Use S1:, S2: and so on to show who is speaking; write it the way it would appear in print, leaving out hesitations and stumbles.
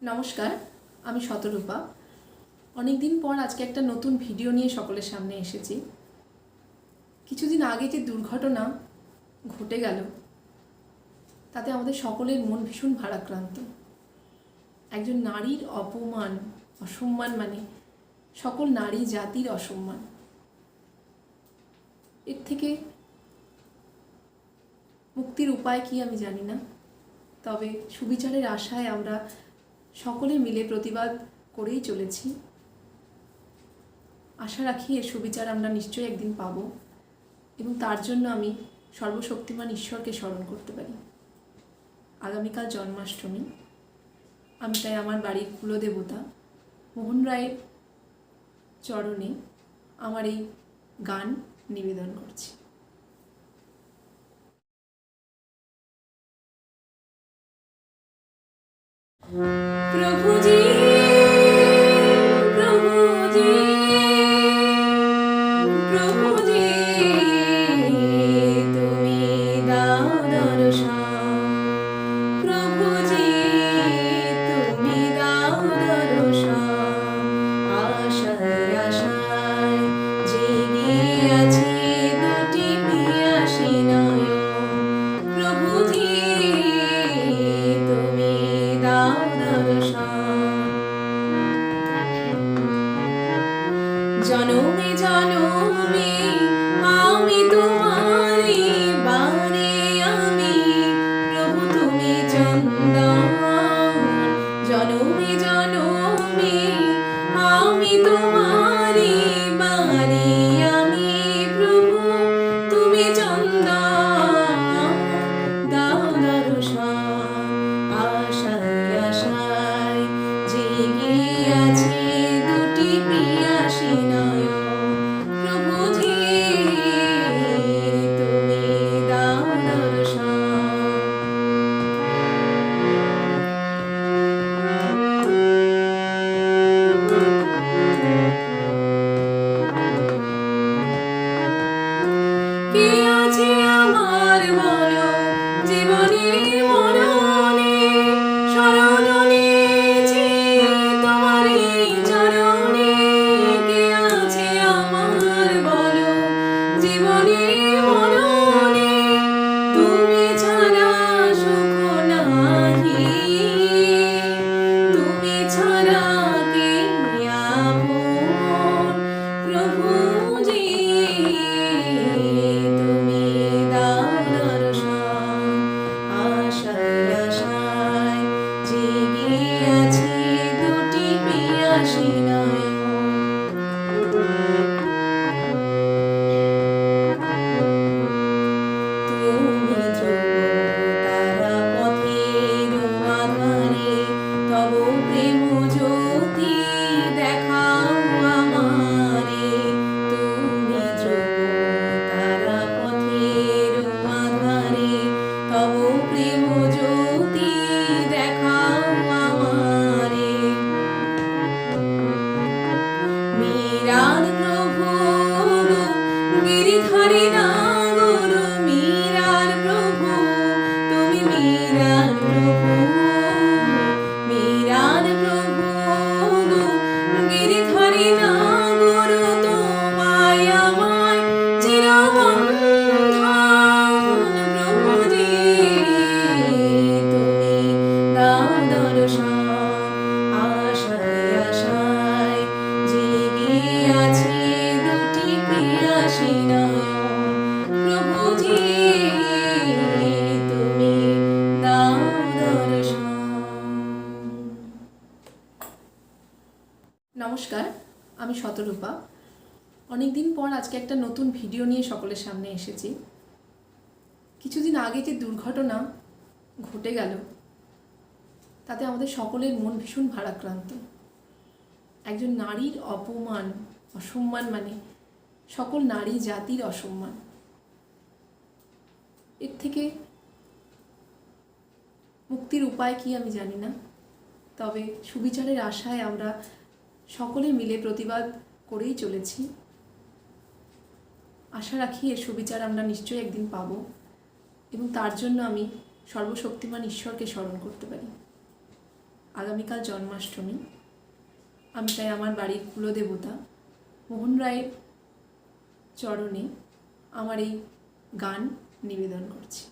S1: নমস্কার, আমি শতরূপা। অনেক দিন পর আজকে একটা নতুন ভিডিও নিয়ে সকলের সামনে এসেছি। কিছুদিন আগে যে দুর্ঘটনা ঘটে গেল তাতে আমাদের সকলের মন ভীষণ ভারাক্রান্ত। একজন নারীর অপমান, অসম্মান মানে সকল নারী জাতির অসম্মান। এর থেকে মুক্তির উপায় কি আমি জানি না, তবে সুবিচারের আশায় আমরা সকলে মিলে প্রতিবাদ করেই চলেছি। আশা রাখি এর সুবিচার আমরা নিশ্চয়ই একদিন পাব এবং তার জন্য আমি সর্বশক্তিমান ঈশ্বরকে স্মরণ করতে পারি। আগামীকাল জন্মাষ্টমী, আমি তাই আমার বাড়ির কুলদেবতা মোহন রায়ের চরণে আমার এই গান নিবেদন করছি। প্রভুজি প্রভুজি প্রভুজি তুমি দাও দর্শন, প্রভুজি তুমি দাও দর্শন। আশায় আশায় জেগে আছে দুটি পিয়াসী নয়ন, প্রভুজি তুমি দাও দর্শন। জনমে জনমে আমি তোমারি বারে, আমি প্রভু তুমি চন্দন। জনমে জনমে আমি তোমারি বারে, আমি প্রভু তুমি চন্দন। দাও দর্শন, আশায় আশায় জেগে আছে দুটি পিয়াসী নয়ন, প্রভুজি তুমি দাও দর্শন। কে আছে আমার বলো জীবনে মরণে, শরণ নিয়েছি তোমারই চরণে। কে আছে আমার বলো জীবনে মরণে, তুমি ছাড়া সুখ নাহি, তুমি ছাড়া কে আপন, প্রভুজি তুমি দাও দর্শন। আশায় আশায় জেগে আছে দুটি পিয়াসী নয়ন, তুমি তারা পথের আধারে, তব প্রেম জ্যোতি দেখাও আমারে। তুমি তারা পথের আধারে, তব প্রেম জ্যোতি দেখাও আমারে। মীরার প্রভু গিরিধারী না গুরু, মীরার প্রভু তুমি মীরার প্রভু। মীরার প্রভু গিরিধারী না গুরু, তোমায় আমায় চিরবন্ধন, প্রভুজি তুমি দাও দর্শন। আশায় আশায় জেগে আছে দুটি পিয়াসী নয়ন, প্রভুজি তুমি দাও দর্শন। নমস্কার, আমি শতরূপা। অনেক দিন পর আজকে একটা নতুন ভিডিও নিয়ে সকলের সামনে এসেছি। কিছুদিন আগে যে দুর্ঘটনা ঘটে গেল তাতে আমাদের সকলের মন ভীষণ ভারাক্রান্ত। একজন নারীর অপমান, অসম্মান মানে সকল নারী জাতির অসম্মান। এর থেকে মুক্তির উপায় কি আমি জানি না, তবে সুবিচারের আশায় আমরা সকলে মিলে প্রতিবাদ করেই চলেছি। আশা রাখি এর সুবিচার আমরা নিশ্চয়ই একদিন পাব এবং তার জন্য আমি সর্বশক্তিমান ঈশ্বরকে স্মরণ করতে পারি। আগামীকাল জন্মাষ্টমী। আমি তাই আমার বাড়ির কুলদেবতা মোহন রায়ের চরণে আমার এই গান নিবেদন করছি।